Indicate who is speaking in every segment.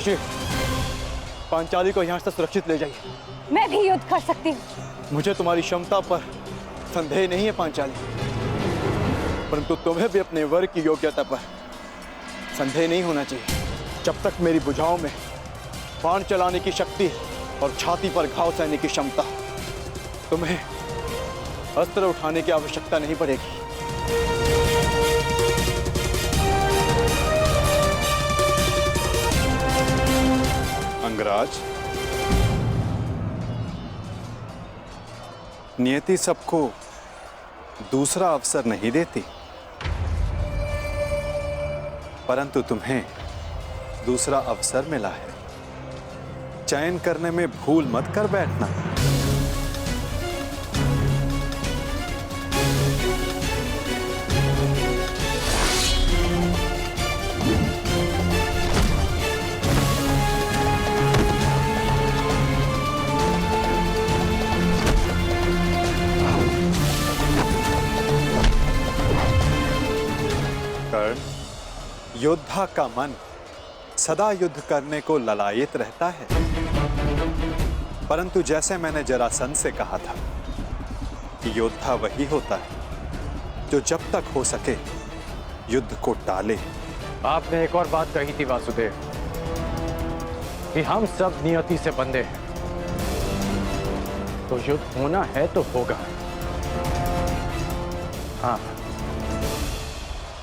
Speaker 1: ऋषि, पांचाली को यहाँ से सुरक्षित ले जाइए।
Speaker 2: मैं भी युद्ध कर सकती हूँ।
Speaker 1: मुझे तुम्हारी क्षमता पर संदेह नहीं है पांचाली, परंतु तुम्हें भी अपने वर की योग्यता पर संदेह नहीं होना चाहिए। जब तक मेरी भुजाओं में बाण चलाने की शक्ति और छाती पर घाव सहने की क्षमता, तुम्हें अस्त्र उठाने की आवश्यकता नहीं पड़ेगी।
Speaker 3: अंगराज, नियति सबको दूसरा अवसर नहीं देती, परंतु तुम्हें दूसरा अवसर मिला है। चयन करने में भूल मत कर बैठना। कर्ण, योद्धा का मन सदा युद्ध करने को ललायित रहता है, परंतु जैसे मैंने जरासंध से कहा था कि योद्धा वही होता है जो जब तक हो सके युद्ध को टाले।
Speaker 4: आपने एक और बात कही थी वासुदेव कि हम सब नियति से बंधे हैं, तो युद्ध होना है तो होगा। हाँ,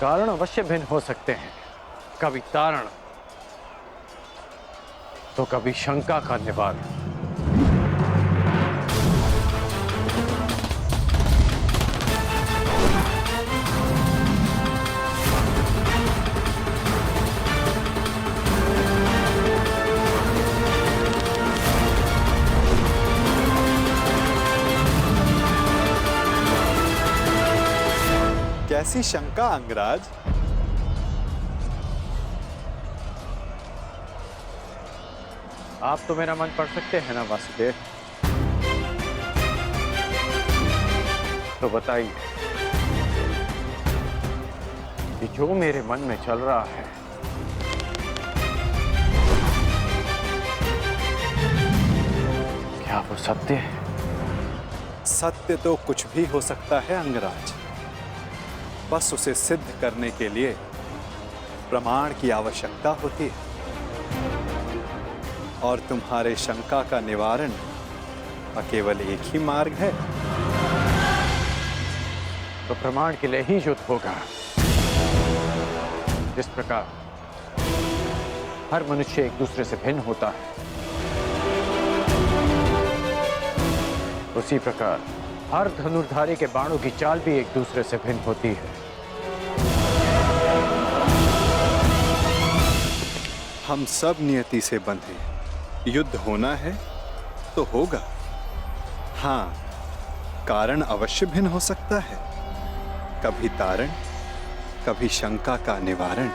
Speaker 4: कारण अवश्य भिन्न हो सकते हैं, कभी तारण तो कभी शंका का निवारण।
Speaker 3: कैसी शंका अंगराज?
Speaker 4: आप तो मेरा मन पढ़ सकते हैं ना वासुदेव, तो बताइए कि जो मेरे मन में चल रहा है क्या वो सत्य है?
Speaker 3: सत्य तो कुछ भी हो सकता है अंगराज, बस उसे सिद्ध करने के लिए प्रमाण की आवश्यकता होती है, और तुम्हारे शंका का निवारण केवल एक ही मार्ग है।
Speaker 4: तो प्रमाण के लिए ही युद्ध होगा। जिस प्रकार हर मनुष्य एक दूसरे से भिन्न होता है, उसी प्रकार हर धनुर्धारी के बाणों की चाल भी एक दूसरे से भिन्न होती है।
Speaker 3: हम सब नियति से बंधे, युद्ध होना है तो होगा। हाँ, कारण अवश्य भिन्न हो सकता है, कभी तारण, कभी शंका का निवारण।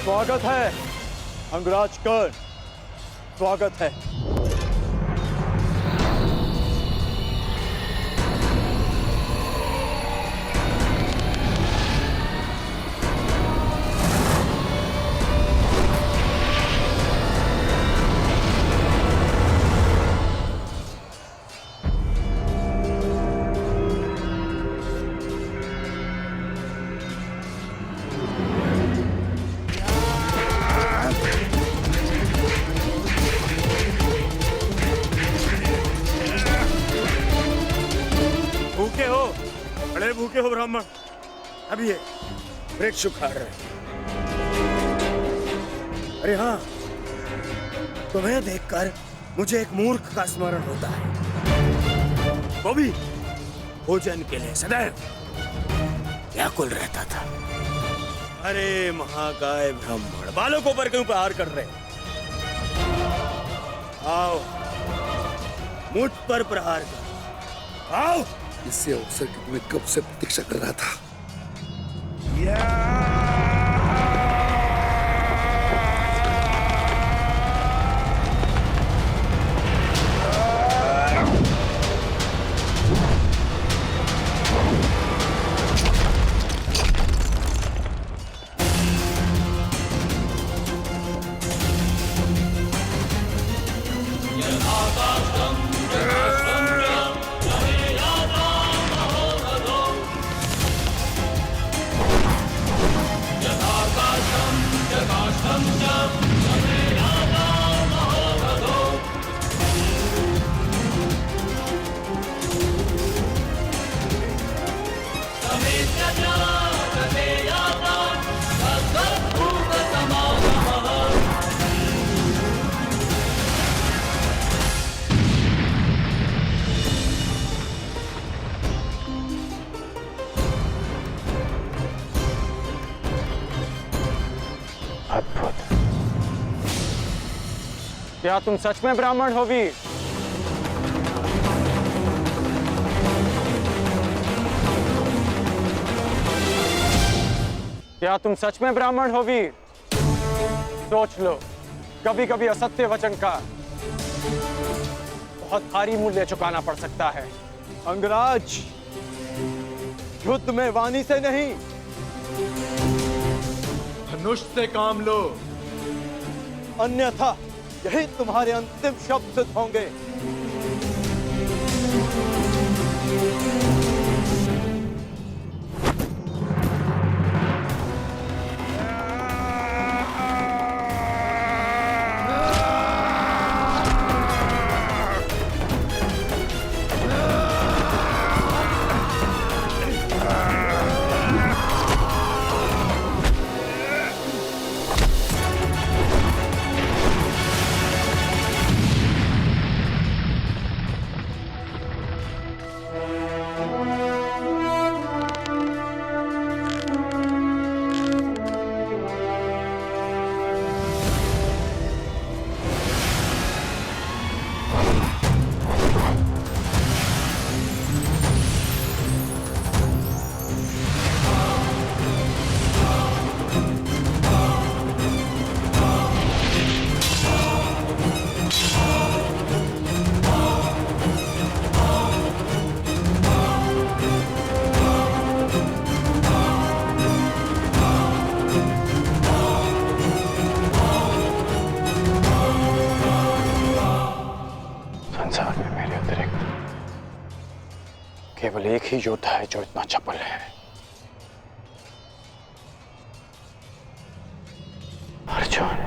Speaker 1: स्वागत है अंगराज कर्ण, स्वागत है।
Speaker 5: ब्राह्मण अभी ये वृक्ष उखाड़ रहे। अरे हाँ, तुम्हें देखकर मुझे एक मूर्ख का स्मरण होता है, वो भी भोजन के लिए सदैव व्याकुल रहता था। अरे महाकाय ब्राह्मण, बालकों पर क्यों प्रहार कर रहे? आओ, मुझ पर प्रहार करो, आओ।
Speaker 6: इससे अवसर की मैं कब से प्रतीक्षा कर रहा था।
Speaker 4: अद्भुत। क्या तुम सच में ब्राह्मण हो वीर? क्या तुम सच में ब्राह्मण हो वीर? सोच लो, कभी कभी असत्य वचन का बहुत भारी मूल्य चुकाना पड़ सकता है।
Speaker 1: अंगराज, युद्ध में वाणी से नहीं, धनुष से काम लो, अन्यथा यही तुम्हारे अंतिम शब्द सिद्ध होंगे।
Speaker 4: केवल एक ही योद्धा है जो इतना चपल है, अर्जुन।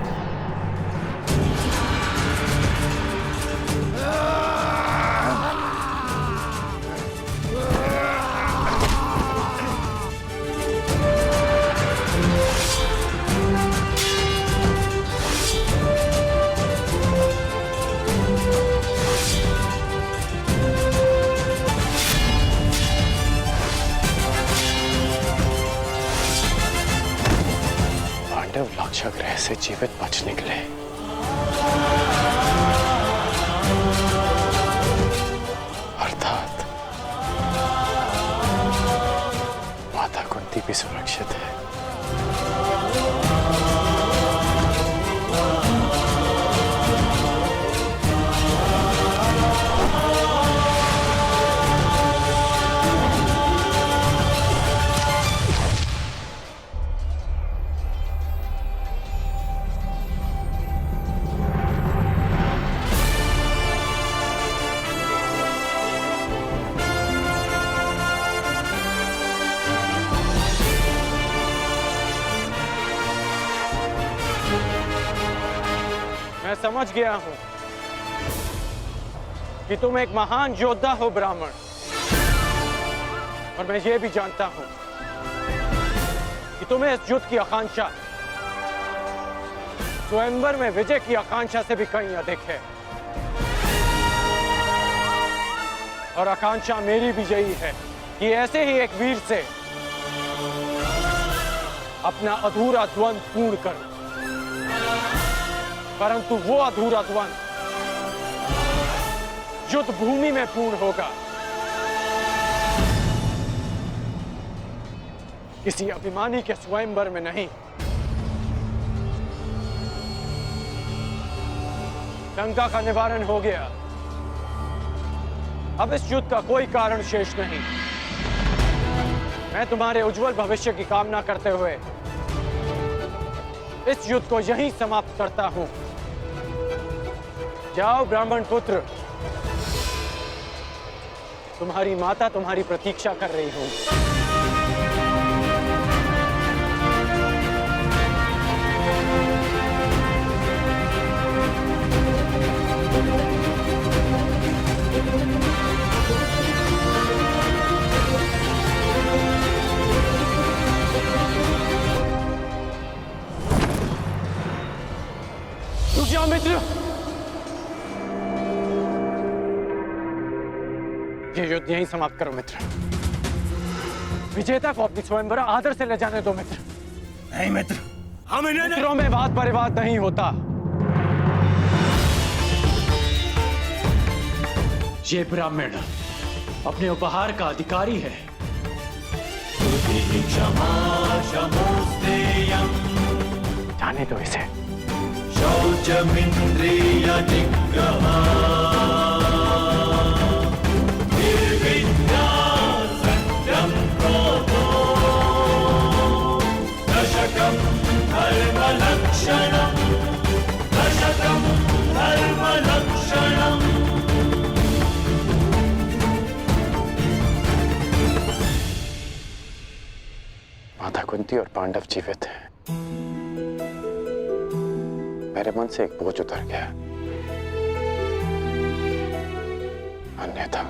Speaker 4: लाक्षागृह से जीवित बच निकले। अर्थात माता कुंती भी सुरक्षित है। मैं समझ गया हूं कि तुम एक महान योद्धा हो ब्राह्मण, और मैं ये भी जानता हूं कि तुम्हें इस युद्ध की आकांक्षा स्वयंवर में विजय की आकांक्षा से भी कहीं अधिक है। और आकांक्षा मेरी भी यही है कि ऐसे ही एक वीर से अपना अधूरा द्वंद पूर्ण करूं। परंतु वो अधूरा द्वंद युद्ध भूमि में पूर्ण होगा, किसी अभिमानी के स्वयंवर में नहीं। लंका का निवारण हो गया, अब इस युद्ध का कोई कारण शेष नहीं। मैं तुम्हारे उज्जवल भविष्य की कामना करते हुए इस युद्ध को यहीं समाप्त करता हूं। जाओ ब्राह्मण पुत्र, तुम्हारी माता तुम्हारी प्रतीक्षा कर रही हूं। रुक जाओ मित्र, ये युद्ध यहीं समाप्त करो मित्र। विजेता को अपनी स्वयंवर आदर से ले जाने दो मित्र।
Speaker 5: नहीं मित्र, हम इन्हें
Speaker 4: मित्रों में वाद परिवाद नहीं होता। ये ब्राह्मण अपने उपहार का अधिकारी है। जाने दो इसे। माता कुंती और पांडव जीवित हैं। मेरे मन से एक बोझ उतर गया। अन्यथा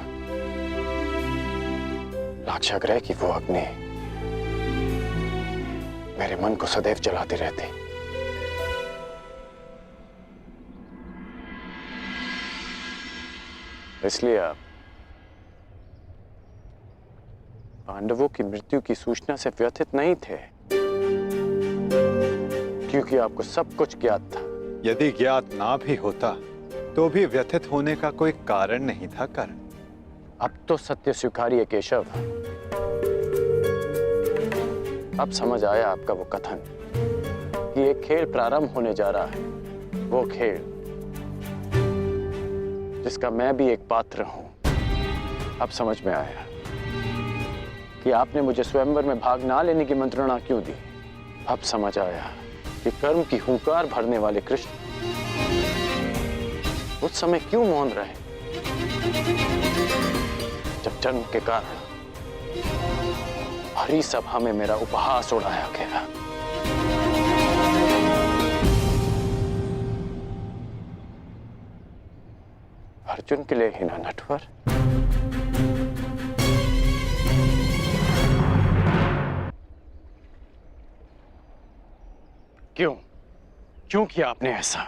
Speaker 4: लाक्षागृह की वो अग्नि मेरे मन को सदैव जलाती रहती। इसलिए आप पांडवों की मृत्यु की सूचना से व्यथित नहीं थे, क्योंकि आपको सब कुछ ज्ञात था।
Speaker 3: यदि ज्ञात ना भी होता तो भी व्यथित होने का कोई कारण नहीं था। कर्ण,
Speaker 4: अब तो सत्य स्वीकारिए केशव। अब समझ आया आपका वो कथन कि एक खेल प्रारंभ होने जा रहा है, वो खेल जिसका मैं भी एक पात्र हूं। अब समझ में आया कि आपने मुझे स्वयंवर में भाग ना लेने की मंत्रणा क्यों दी। अब समझ आया कि कर्म की हुंकार भरने वाले कृष्ण उस समय क्यों मौन रहे, जब जन्म के कारण भरी सभा में मेरा उपहास उड़ाया गया। अर्जुन के लिए ही ना नटवर। क्यों किया आपने ऐसा?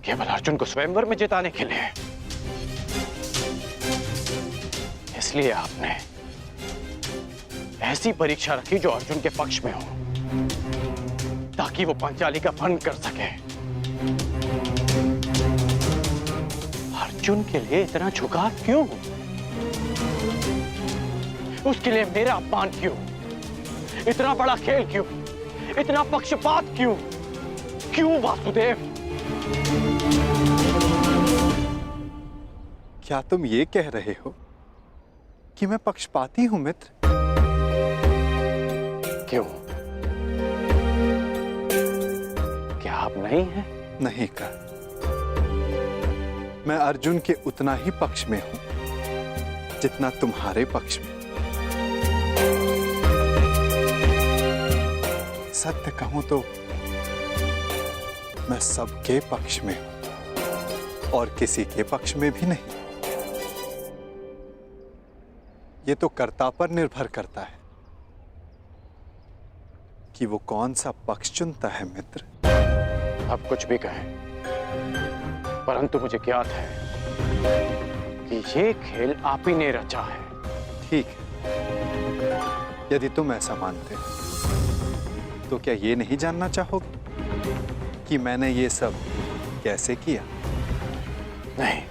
Speaker 4: केवल अर्जुन को स्वयंवर में जिताने के लिए? इसलिए आपने ऐसी परीक्षा रखी जो अर्जुन के पक्ष में हो, ताकि वो पांचाली का भंग कर सके। अर्जुन के लिए इतना झुकाव क्यों? उसके लिए मेरा अपमान क्यों? इतना बड़ा खेल क्यों? इतना पक्षपात क्यों? क्यों वासुदेव?
Speaker 3: क्या तुम ये कह रहे हो कि मैं पक्षपाती हूं मित्र?
Speaker 4: क्यों? क्या आप नहीं हैं?
Speaker 3: नहीं कर, मैं अर्जुन के उतना ही पक्ष में हूं जितना तुम्हारे पक्ष में। सत्य कहूं तो मैं सबके पक्ष में हूं और किसी के पक्ष में भी नहीं। ये तो कर्ता पर निर्भर करता है कि वो कौन सा पक्ष चुनता है मित्र।
Speaker 4: आप कुछ भी कहें, परंतु मुझे ज्ञात है कि ये खेल आप ही ने रचा है।
Speaker 3: ठीक है, यदि तुम ऐसा मानते हो तो क्या ये नहीं जानना चाहोगे कि मैंने ये सब कैसे किया?
Speaker 4: नहीं,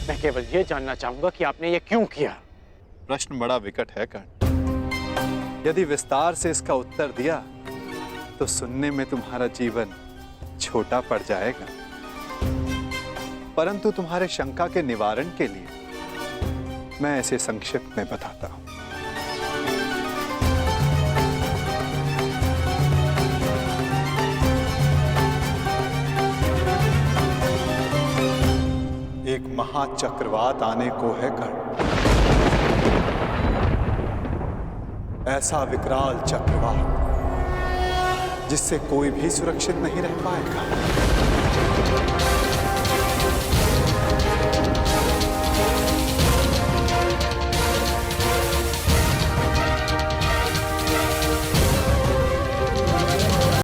Speaker 4: मैं केवल ये जानना चाहूंगा कि आपने ये क्यों किया।
Speaker 3: प्रश्न बड़ा विकट है कर्ण। यदि विस्तार से इसका उत्तर दिया तो सुनने में तुम्हारा जीवन छोटा पड़ जाएगा, परंतु तुम्हारे शंका के निवारण के लिए मैं ऐसे संक्षिप्त में बताता हूं। एक महाचक्रवात आने को है कर्ण, ऐसा विकराल चक्रवात जिससे कोई भी सुरक्षित नहीं रह पाएगा।